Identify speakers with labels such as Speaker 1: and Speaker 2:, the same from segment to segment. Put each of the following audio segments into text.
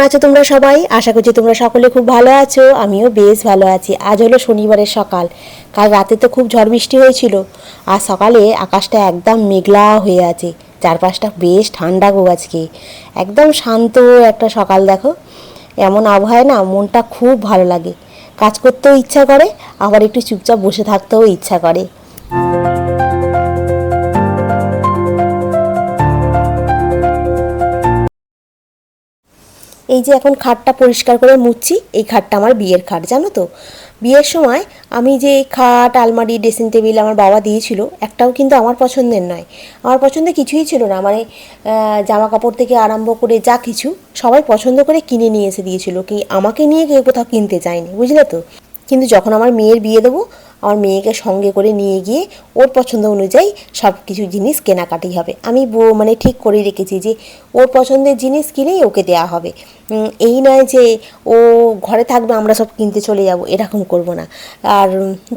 Speaker 1: আছো তোমরা সবাই? আশা করছি তোমরা সকলে খুব ভালো আছো। আমিও বেশ ভালো আছি। আজ হলো শনিবারের সকাল। কাল রাতে তো খুব ঝড় বৃষ্টি হয়েছিল। আর সকালে আকাশটা একদম মেঘলা হয়ে আছে, চারপাশটা বেশ ঠান্ডা গো আজকে। একদম শান্ত একটা সকাল দেখো। এমন আবহাওয়ায় না মনটা খুব ভালো লাগে, কাজ করতেও ইচ্ছা করে, আবার একটু চুপচাপ বসে থাকতেও ইচ্ছা করে। এই যে এখন খাটটা পরিষ্কার করে মুছছি, এই খাটটা আমার বিয়ের খাট, জানো তো। বিয়ের সময় আমি যে খাট, আলমারি, ড্রেসিং টেবিল আমার বাবা দিয়েছিল, একটাও কিন্তু আমার পছন্দের নয়। আমার পছন্দের কিছুই ছিল না, মানে জামা কাপড় থেকে আরম্ভ করে যা কিছু সবাই পছন্দ করে কিনে নিয়ে এসে দিয়েছিল, কি আমাকে নিয়ে কেউ কোথাও কিনতে চায়নি, বুঝলে তো। কিন্তু যখন আমার মেয়ের বিয়ে দেবো, আমার মেয়েকে সঙ্গে করে নিয়ে গিয়ে ওর পছন্দ অনুযায়ী সব কিছু জিনিস কেনাকাটি হবে। আমি মানে ঠিক করে রেখেছি যে ওর পছন্দের জিনিস কিনেই ওকে দেওয়া হবে। এই নয় যে ও ঘরে থাকবে আমরা সব কিনতে চলে যাব, এরকম করব না। আর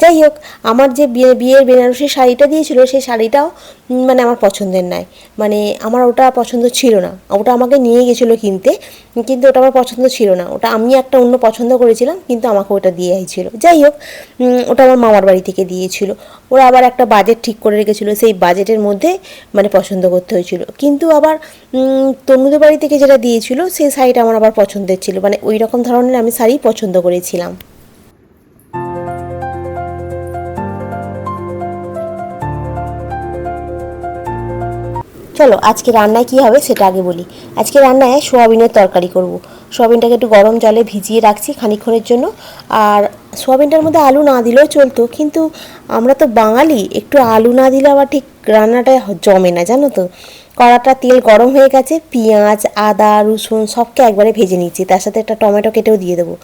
Speaker 1: যাই হোক, আমার যে বিয়ের বেনারসি শাড়িটা দিয়েছিল, সেই শাড়িটাও মানে আমার পছন্দের নয়, মানে আমার ওটা পছন্দ ছিল না। ওটা আমাকে নিয়ে গেছিলো কিনতে, কিন্তু ওটা আমার পছন্দ ছিল না। ওটা আমি একটা অন্য পছন্দ করেছিলাম, কিন্তু আমাকে ওটা দিয়েই ছিল। যাই হোক, ওটা আমার মামার বাড়ি থেকে দিয়েছিল। ওরা আবার একটা বাজেট ঠিক করে রেখেছিলো, সেই বাজেটের মধ্যে মানে পছন্দ করতে হয়েছিল। কিন্তু আবার তনুদের বাড়ি থেকে যেটা দিয়েছিল, সেই শাড়িটা আমার আবার পছন্দের ছিল, মানে ওই রকম ধরনের আমি শাড়ি পছন্দ করেছিলাম। চলো আজকে রান্নায় কী হবে সেটা আগে বলি। আজকে রান্নায় সোয়াবিনের তরকারি করব। সোয়াবিনটাকে একটু গরম জলে ভিজিয়ে রাখছি খানিকক্ষণের জন্য। আর সোয়াবিনটার মধ্যে আলু না দিলেও চলতো, কিন্তু আমরা তো বাঙালি, একটু আলু না দিলে আবার ঠিক রান্নাটা জমে না, জানো তো। কড়াটা তেল গরম হয়ে গেছে, পেঁয়াজ, আদা, রসুন সবকে একবারে ভেজে নিচ্ছি। তার সাথে একটা টমেটো কেটেও দিয়ে দেবো,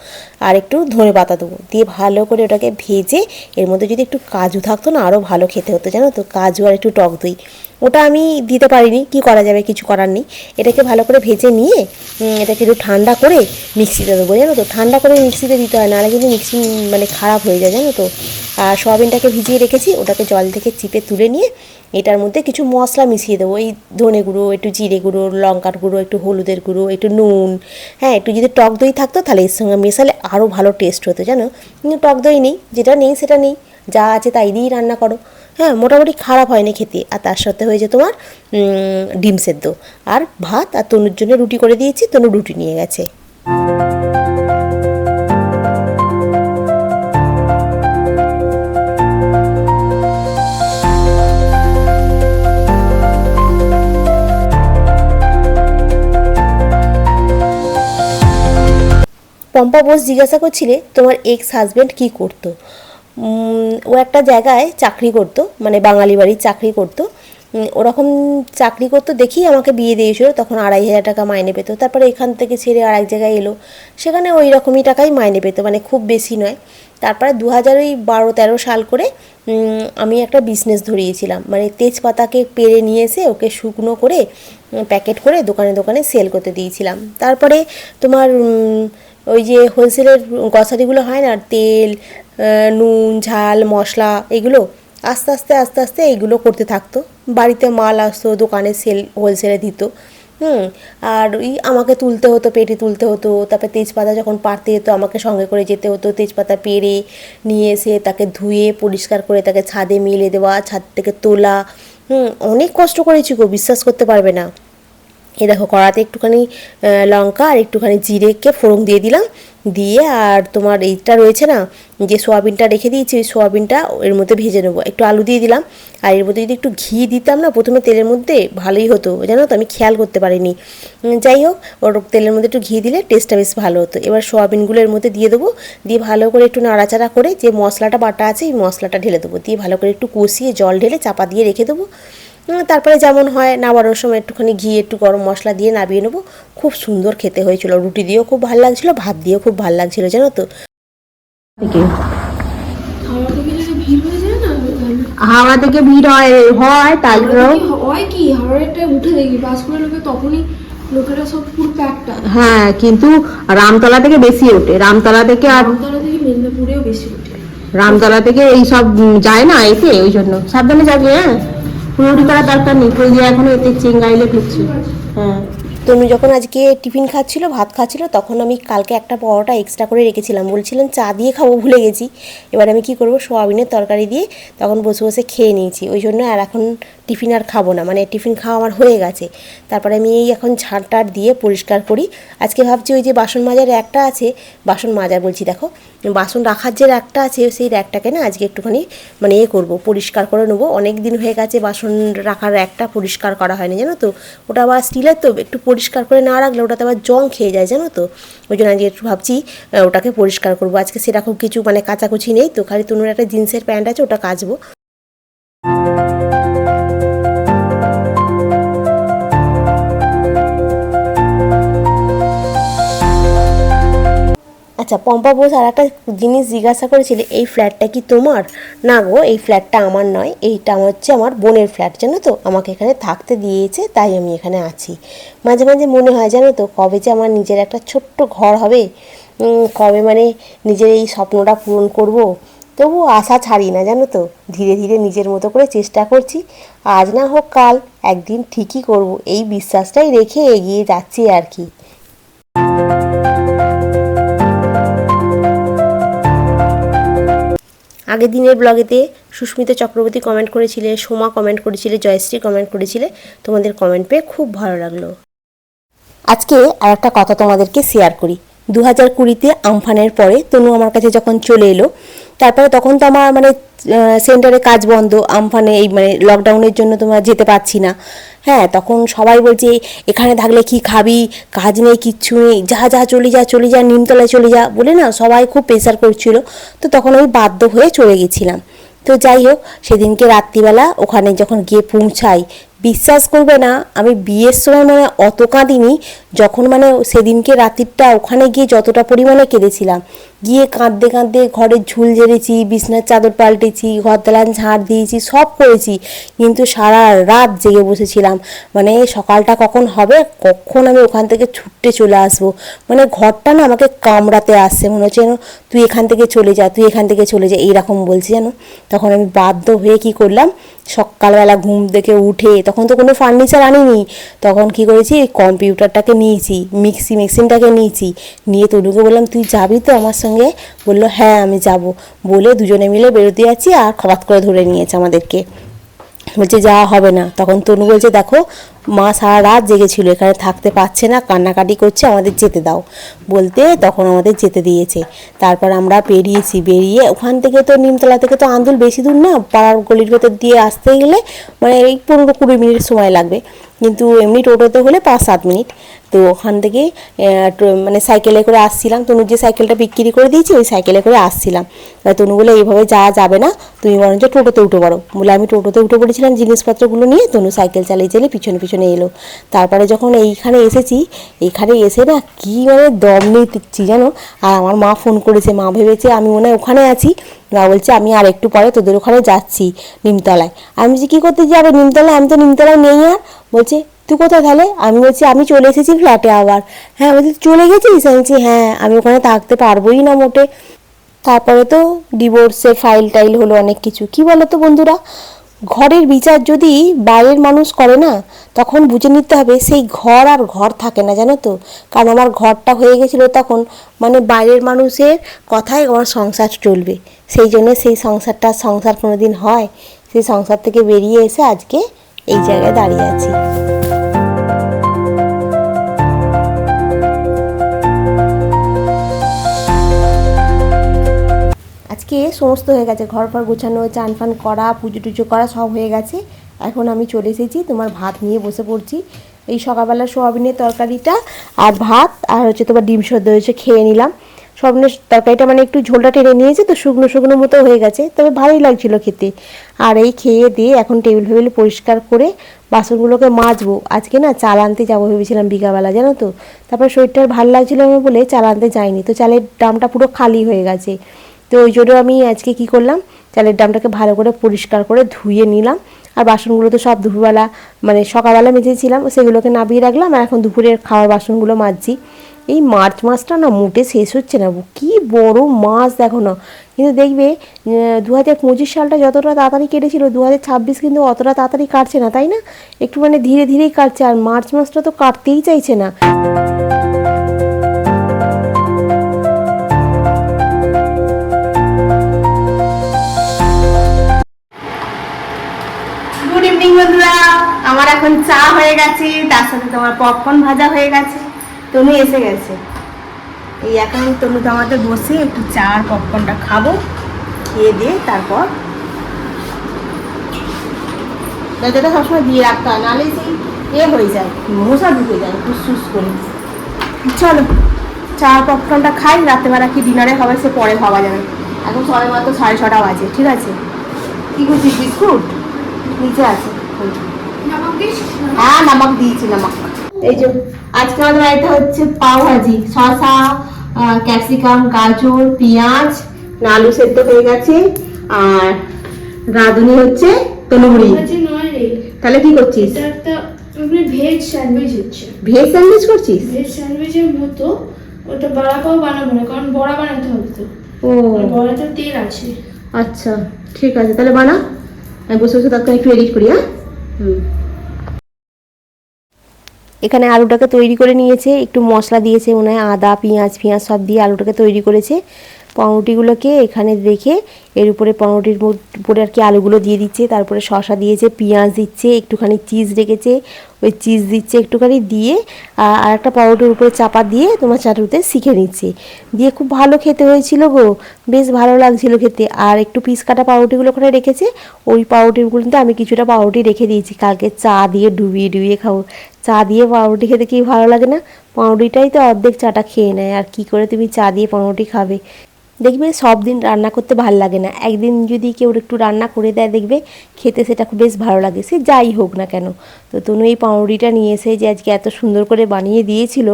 Speaker 1: আর একটু ধনে পাতা দেবো, দিয়ে ভালো করে ওটাকে ভেজে এর মধ্যে যদি একটু কাজু থাকতো না, আরও ভালো খেতে হতো, জানো তো। কাজু আর একটু টক দই, ওটা আমি দিতে পারিনি, কি করা যাবে, কিছু করার নেই। এটাকে ভালো করে ভেজে নিয়ে এটাকে একটু ঠান্ডা করে মিক্সিতে দেবো, জানো তো। ঠান্ডা করে মিক্সিতে দিতে হয়, নাহলে কিন্তু মিক্সি মানে খারাপ হয়ে যায়, জানো তো। আর সোয়াবিনটাকে ভিজিয়ে রেখেছি, ওটাকে জল থেকে চিপে তুলে নিয়ে এটার মধ্যে কিছু মশলা মিশিয়ে দেবো। এই ধনে গুঁড়ো, একটু জিরে গুঁড়ো, লঙ্কার গুঁড়ো, একটু হলুদের গুঁড়ো, একটু নুন, হ্যাঁ একটু যদি টক দই থাকতো তাহলে এর সঙ্গে মেশালে আরও ভালো টেস্ট হতো, জানো। কিন্তু টক দই নেই, যেটা নেই সেটা নেই, যা আছে তাই দিয়েই রান্না করো। হ্যাঁ, মোটামুটি খারাপ হয়নি খেতে। আর তার সাথে হয়েছে তোমার ডিম সেদ্ধ আর ভাত। আর তনুর জন্য রুটি করে দিয়েছি, তনু রুটি নিয়ে গেছে। পম্পা বোস জিজ্ঞাসা করছিলে তোমার এক্স হাজব্যান্ড কী করতো। ও একটা জায়গায় চাকরি করতো, মানে বাঙালি বাড়ির চাকরি করতো। ওরকম চাকরি করতো দেখেই আমাকে বিয়ে দিয়েছিল। তখন 2,500 টাকা মাইনে পেতো। তারপরে এখান থেকে ছেড়ে আর এক জায়গায় এলো, সেখানে ওই রকমই টাকাই মাইনে পেতো, মানে খুব বেশি নয়। তারপরে 2012-13 সাল করে আমি একটা বিজনেস ধরিয়েছিলাম, মানে তেজপাতাকে পেরে নিয়ে এসে ওকে শুকনো করে প্যাকেট করে দোকানে দোকানে সেল করতে দিয়েছিলাম। তারপরে তোমার ওই যে হোলসেলের গ্রসারিগুলো হয় না, তেল, নুন, ঝাল, মশলা, এগুলো আস্তে আস্তে আস্তে আস্তে এইগুলো করতে থাকতো। বাড়িতে মাল আসতো, দোকানে হোলসেলে দিত। আর ওই আমাকে তুলতে হতো, পেটে তুলতে হতো। তারপরে তেজপাতা যখন পাড়তে যেত আমাকে সঙ্গে করে যেতে হতো। তেজপাতা পেড়ে নিয়ে এসে তাকে ধুয়ে পরিষ্কার করে তাকে ছাদে মেলে দেওয়া, ছাদ থেকে তোলা। অনেক কষ্ট করেছি গো, বিশ্বাস করতে পারবে না। এ দেখো, কড়াতে একটুখানি লঙ্কা আর একটুখানি জিরেকে ফোড়ন দিয়ে দিলাম, দিয়ে আর তোমার এইটা রয়েছে না, যে সোয়াবিনটা রেখে দিয়েছি, ওই সোয়াবিনটা এর মধ্যে ভেজে নেবো। একটু আলু দিয়ে দিলাম, আর এর মধ্যে যদি একটু ঘি দিতাম না প্রথমে তেলের মধ্যে, ভালোই হতো, জানো তো। আমি খেয়াল করতে পারিনি। যাই হোক, ওর তেলের মধ্যে একটু ঘি দিলে টেস্টটা বেশ ভালো হতো। এবার সোয়াবিনগুলো এর মধ্যে দিয়ে দেবো, দিয়ে ভালো করে একটু নাড়াচাড়া করে যে মশলাটা বাটা আছে এই মশলাটা ঢেলে দেবো, দিয়ে ভালো করে একটু কষিয়ে জল ঢেলে চাপা দিয়ে রেখে দেবো। তারপরে যেমন হয় নামানোর সময় একটুখানি ঘি, একটু গরম মশলা দিয়ে নামিয়ে নেবো। খুব সুন্দর খেতে হয়েছিল, রুটি দিয়েও খুব ভালো লাগছিলো, ভাত দিয়েও খুব ভালো লাগছিলো, জানো তো। হাওড়া থেকে ভিড় হয় তারপরেও
Speaker 2: হয় কি, হাওড়াটা উঠে দেখি বাস করে লোকে, তখনই লোকেরা সব পুরো প্যাকটা।
Speaker 1: হ্যাঁ, কিন্তু রামতলা থেকে বেশি ওঠে, রামতলা থেকে, আর
Speaker 2: রামতলা থেকে মেদিনীপুরেও বেশি ওঠে।
Speaker 1: রামতলা থেকে এই সব যায় না এতে, ওই জন্য সাবধানে যাবে। হ্যাঁ, হুড়ুড়ি করার দরকার নেই, ওই যে এখন এতে চেঙ্গাইলে ফিরছি। হ্যাঁ, তো তনু যখন আজকে টিফিন খাচ্ছিল, ভাত খাচ্ছিল, তখন আমি কালকে একটা পরোটা এক্সট্রা করে রেখেছিলাম, বলছিলাম চা দিয়ে খাবো, ভুলে গেছি। এবার আমি কি করব, সোয়াবিনের তরকারি দিয়ে তখন বসে বসে খেয়ে নিয়েছি। ওই জন্য আর এখন টিফিন আর খাবো না, মানে টিফিন খাওয়া আমার হয়ে গেছে। তারপরে আমি এই এখন ঝাড় টাড় দিয়ে পরিষ্কার করি। আজকে ভাবছি ওই যে বাসন মাজার র্যাকটা আছে, বাসন মাজার বলছি, দেখো বাসন রাখার যে র্যাকটা আছে সেই র্যাকটাকে না আজকে একটুখানি মানে করবো, পরিষ্কার করে নেবো। অনেক দিন হয়ে গেছে বাসন রাখার র্যাকটা পরিষ্কার করা হয়নি, জানো তো। ওটা আবার স্টিলের তো, একটু পরিষ্কার করে না রাখলে ওটাতে আবার জং খেয়ে যায়, জানো তো। ওই জন্য আজকে একটু ভাবছি ওটাকে পরিষ্কার করবো। আজকে সেরকম কিছু মানে কাচাকুচি নেই তো, খালি তনুর একটা জিন্সের প্যান্ট আছে, ওটা কাচবো। আচ্ছা পম্পা বোস আর একটা জিনিস জিজ্ঞাসা করেছিলে, এই ফ্ল্যাটটা কি তোমার? না গো, এই ফ্ল্যাটটা আমার নয়, এইটা আমার হচ্ছে আমার বোনের ফ্ল্যাট, জানো তো। আমাকে এখানে থাকতে দিয়েছে, তাই আমি এখানে আছি। মাঝে মাঝে মনে হয় জানো তো, কবে যে আমার নিজের একটা ছোট্ট ঘর হবে, কবে মানে নিজের এই স্বপ্নটা পূরণ করব। তবু আশা ছাড়ি না, জানো তো। ধীরে ধীরে নিজের মতো করে চেষ্টা করছি, আজ না হোক কাল একদিন ঠিকই করব, এই বিশ্বাসটাই রেখে এগিয়ে যাচ্ছি আর কি। আগের দিনের ব্লগেতে সুস্মিতা চক্রবর্তী কমেন্ট করেছিলে, সোমা কমেন্ট করেছিলে, জয়শ্রী কমেন্ট করেছিলে। তোমাদের কমেন্ট পেয়ে খুব ভালো লাগলো। আজকে আর একটা কথা তোমাদেরকে শেয়ার করি। 2020-তে আমফানের পরে তনু আমার কাছে যখন চলে এলো, তারপরে তখন তো আমার মানে সেন্টারে কাজ বন্ধ, আমফানে এই মানে লকডাউনের জন্য তোমার যেতে পারছি না। হ্যাঁ, তখন সবাই বলছে এখানে থাকলে কি খাবি, কাজ নেই, কিচ্ছু নেই, যা যা চলে যা চলে যা, নিমতলায় চলে যা বলে না সবাই খুব প্রেশার করছিল। তো তখন আমি বাধ্য হয়ে চলে গেছিলাম। তো যাই হোক, সেদিনকে রাত্রিবেলা ওখানে যখন গিয়ে পৌঁছাই, বিশ্বাস করবে না, আমি বিয়ের সময় মানে অত কাঁদিনি, যখন মানে সেদিনকে রাত্রিটা ওখানে গিয়ে যতটা পরিমাণে কেঁদেছিলাম। গিয়ে কাঁদতে কাঁদতে ঘরের ঝুল ঝেড়েছি, বিছনার চাদর পাল্টেছি, ঘর দালান ঝাড় দিয়েছি, সব করেছি, কিন্তু সারা রাত জেগে বসেছিলাম। মানে সকালটা কখন হবে, কখন আমি ওখান থেকে ছুটে চলে আসবো। মানে ঘরটা না আমাকে কামড়াতে আসছে, মনে হচ্ছে যেন তুই এখান থেকে চলে যা, তুই এখান থেকে চলে যা, এইরকম বলছি যেন। তখন আমি বাধ্য হয়ে কি করলাম, সকালবেলা ঘুম থেকে উঠে, তখন তো কোনো ফার্নিচার আনিনি, তখন কি করেছি, কম্পিউটারটাকে নিয়েছি, মিক্সি মেশিনটাকে নিয়েছি, নিয়ে তনুকে বললাম তুই যাবি তো আমার সঙ্গে? বললো হ্যাঁ আমি যাব। বলে দুজনে মিলে বেরোতে যাচ্ছি, আর খবাত করে ধরে নিয়েছে আমাদেরকে, বলছে যাওয়া হবে না। তখন তনু বলছে দেখো মা সারা রাত জেগেছিল, এখানে থাকতে পারছে না, কান্নাকাটি করছে, আমাদের যেতে দাও। বলতে তখন আমাদের যেতে দিয়েছে। তারপর আমরা বেরিয়েছি, বেরিয়ে ওখান থেকে তো নিমতলা থেকে তো আন্দুল বেশি দূর না, পাড়ার গলির ভেতর দিয়ে আসতে গেলে মানে এই 15-20 মিনিট সময় লাগবে, কিন্তু এমনি টোটোতে হলে 5-7 মিনিট। তো ওখান থেকে মানে সাইকেলে করে আসছিলাম, তনুর যে সাইকেলটা বিক্রি করে দিয়েছি ওই সাইকেলে করে আসছিলাম। তনু বলে এইভাবে যাওয়া যাবে না, তুমি বরঞ্চ টোটোতে উঠে পড়ো। বলে আমি টোটোতে উঠে পড়েছিলাম জিনিসপত্রগুলো নিয়ে, তনু সাইকেল চালিয়ে চালিয়ে পিছনে পিছনে এলো। তারপরে যখন এইখানে এসেছি, এইখানে এসে না কী মানে দম নিচ্ছি জানো। আর আমার মা ফোন করেছে, মা ভেবেছে আমি মনে হয় ওখানে আছি। মা বলছে আমি আর একটু পরে তোদের ওখানে যাচ্ছি নিমতলায়। আমি বলছি কী করতে যাবে নিমতলায়, আমি তো নিমতলায় নেই। আর বলছে তুই কোথায় তাহলে? আমি বলছি আমি চলে এসেছি ফ্ল্যাটে আবার। হ্যাঁ বলছি চলে গেছিস? আমি বলছি হ্যাঁ, আমি ওখানে থাকতে পারবোই না মোটে। তারপরে তো ডিভোর্সের ফাইল টাইল হলো, অনেক কিছু। কি বলো তো বন্ধুরা, ঘরের বিচার যদি বাইরের মানুষ করে না, তখন বুঝে নিতে হবে সেই ঘর আর ঘর থাকে না, জানো তো। কারণ আমার ঘরটা হয়ে গেছিলো তখন মানে বাইরের মানুষের কথায় আমার সংসার চলবে, সেই জন্য সেই সংসারটা সংসার কোনো দিন হয়। সেই সংসার থেকে বেরিয়ে এসে আজকে এই জায়গায় দাঁড়িয়ে আছি। আজকে সমস্ত হয়ে গেছে, ঘর ফর গোছানো, চান ফান করা, পুজো টুজো করা সব হয়ে গেছে। এখন আমি চলে এসেছি তোমার ভাত নিয়ে বসে পড়ছি। এই সকালবেলা সোয়াবিনের তরকারিটা আর ভাত আর হচ্ছে তোমার ডিম সেদ্ধ হয়েছে, খেয়ে নিলাম। সোয়াবিনের তরকারিটা মানে একটু ঝোলটা টেনে নিয়েছে তো, শুকনো শুকনো মতো হয়ে গেছে, তবে ভালোই লাগছিলো খেতে। আর এই খেয়ে দিয়ে এখন টেবিল ফেবিল পরিষ্কার করে বাসনগুলোকে মাজবো। আজকে না চাল আনতে যাবো ভেবেছিলাম বিকালবেলা, জানো তো। তারপর শরীরটা ভালো লাগছিলো না বলে চাল আনতে যাইনি, তো চালের ড্রামটা পুরো খালি হয়ে গেছে। তো ওই জন্য আমি আজকে কি করলাম, চালের ড্রামটাকে ভালো করে পরিষ্কার করে ধুয়ে নিলাম। আর বাসনগুলো তো সব দুপুরবেলা মানে সকালবেলা মেজেছিলাম, সেগুলোকে নামিয়ে রাখলাম। আর এখন দুপুরের খাওয়ার বাসনগুলো মাজছি। এই মার্চ মাসটা না মোটে শেষ হচ্ছে না, কি বড় মাস দেখো না। কিন্তু দেখবে 2025 সালটা যতটা তাড়াতাড়ি কেটেছিল 2026 কিন্তু অতটা তাড়াতাড়ি কাটছে না, তাই না? একটু মানে ধীরে ধীরেই কাটছে, আর মার্চ মাসটা তো কাটতেই চাইছে না। গুড ইভিনিং বন্ধুরা, আমার এখন চা হয়ে গেছে, তার সাথে তোমার পপকর্ন ভাজা হয়ে গেছে, তনু এসে গেছে। এই এখন তনু আমাদের বসে একটু চা আর পপকর্নটা খাবো, খেয়ে দিয়ে তারপর দরজাটা সবসময় দিয়ে রাখতে হয়, নাহলে সেই হয়ে যায়, মশা ঢুকে যায় ফুসফুস করে। চলো চা আর পপকর্নটা খাই, রাত্রেবেলা কি ডিনারে হবে সে পরে ভাবা যাবে। এখন সবাই মাত্র 6:30 বাজে, ঠিক আছে? কি করছিস, বিস্কুট নিচে আছে? হ্যাঁ নামক দিয়েছি, নামক। এই যে আজকে আমাদের বাড়িতে হচ্ছে পাও ভাজি, শসা, ক্যাপসিকাম, গাজর, পেঁয়াজ, আলু সেদ্ধ হয়ে গেছে, আর রাঁধুনি হচ্ছে তনুমুড়ি। তাহলে কি করছিস?
Speaker 2: ভেজ স্যান্ডউইচ হচ্ছে।
Speaker 1: ভেজ স্যান্ডউইচ করছিস?
Speaker 2: ভেজ স্যান্ডউইচের মতো ওটা বড়া পাও বানাবো না, কারণ বড়া বানাতে হবে তো।
Speaker 1: ও
Speaker 2: বড়াতে তেল আছে।
Speaker 1: আচ্ছা ঠিক আছে, তাহলে বানা, আমি বসে বসে তাকে একটু এডিট করি। হ্যাঁ এখানে আলুটাকে তৈরি করে নিয়েছে, একটু মশলা দিয়েছে মনে হয়, আদা পেঁয়াজ সব দিয়ে আলুটাকে তৈরি করেছে। পাউরুটিগুলোকে এখানে রেখে এর উপরে পাউরুটির উপরে আর কি আলুগুলো দিয়ে দিচ্ছে, তারপরে শসা দিয়েছে, পেঁয়াজ দিচ্ছে, একটুখানি চিজ রেখেছে, ওই চিজ দিচ্ছে একটুখানি দিয়ে, আর একটা পাউরুটির উপরে চাপা দিয়ে তোমার চাটুতে শিখে নিচ্ছে, দিয়ে খুব ভালো খেতে হয়েছিল গো, বেশ ভালো লাগছিল খেতে। আর একটু পিস কাটা পাউরুটিগুলো ওখানে রেখেছে, ওই পাউরুটিগুলোতে আমি কিছুটা পাউরুটি রেখে দিয়েছি, কালকে চা দিয়ে ডুবিয়ে খাবো। চা দিয়ে পাউরুটি খেতে কি ভালো লাগে না? পাউরুটিটাই তো অর্ধেক চাটা খেয়ে নেয়, আর কি করে তুমি চা দিয়ে পাউরুটি খাবে? দেখবে সব দিন রান্না করতে ভালো লাগে না, একদিন যদি কেউ একটু রান্না করে দেয় দেখবে খেতে সেটা খুব বেশ ভালো লাগে, সে যাই হোক না কেন। তো তনু এই পাউরুটিটা নিয়ে এসে যে আজকে এত সুন্দর করে বানিয়ে দিয়েছিল,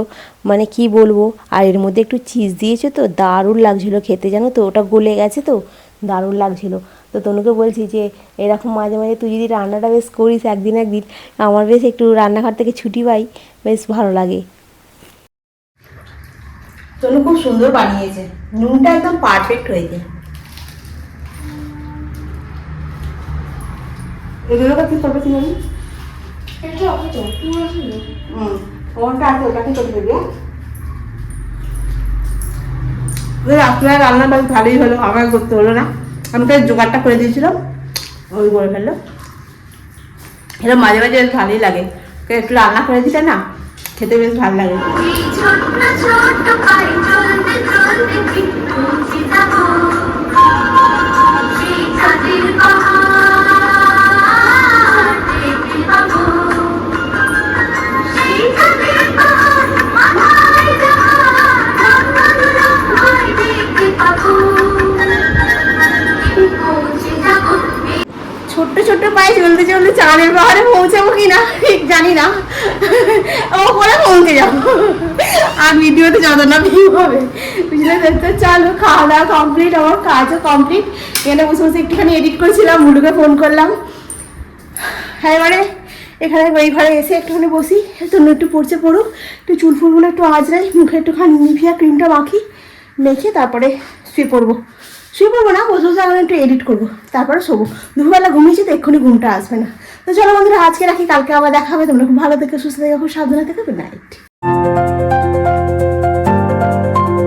Speaker 1: মানে কি বলবো, আর এর মধ্যে একটু চিজ দিয়েছে তো দারুণ লাগছিল খেতে, জানো তো, ওটা গলে গেছে তো দারুণ লাগছিল। তো তনুকে বলছি যে এরকম মাঝে মাঝে তুই যদি রান্নাটা বেশ করিস একদিন, আমার বেশ একটু রান্নাঘর থেকে ছুটি পাই, বেশ ভালো লাগে। তনু খুব সুন্দর বানিয়েছে, নুনটা একদম পারফেক্ট হয়েছে। এগুলোকে কি করবে কি জানি? ওটা আছে, ওটাকে করে দেবে। আপনার রান্নাটা ভালোই হলো, আমার করতে হলো না, আমি তো জোগাড়টা করে দিয়েছিলাম, ওই করে ফেললো। এটা মাঝে মাঝে বেশ ভালোই লাগে, একটু রান্না করে দিতে না, খেতে বেশ ভালো লাগে। ছোট্ট ছোট্ট পায়ে চলতে চলতে চাঁদের পাহাড়ে পৌঁছাবো কিনা ঠিক জানি না, ও করে পৌঁছে যাবো, আর ভিডিওতে যত না ভিউ হবে বুঝলে। তো চলো, খাওয়া দাওয়া কমপ্লিট, আমার কাজও কমপ্লিট, এখানে বসে বসে একটুখানি এডিট করেছিলাম, মুলুকে ফোন করলাম। হ্যাঁ এবারে এখানে ওই ঘরে এসে একটুখানি বসি, তনু একটু পড়ছে পড়ুক, একটু চুল ফুলগুলো একটু আঁচড়াই, মুখে একটুখানি নিভিয়া ক্রিমটা মেখে তারপরে শুয়ে পড়বো না, বসে বসে এখন একটু এডিট করবো, তারপরে শোবো। দুপুরবেলা ঘুমিয়েছি তো এক্ষুনি ঘুমটা আসবে না। তো চলো বন্ধুরা, আজকে রাখি, কালকে আবার দেখা হবে। তোমরা খুব ভালো থেকে সুস্থ থেকে খুব সাবধানে থেকে, গুড নাইট।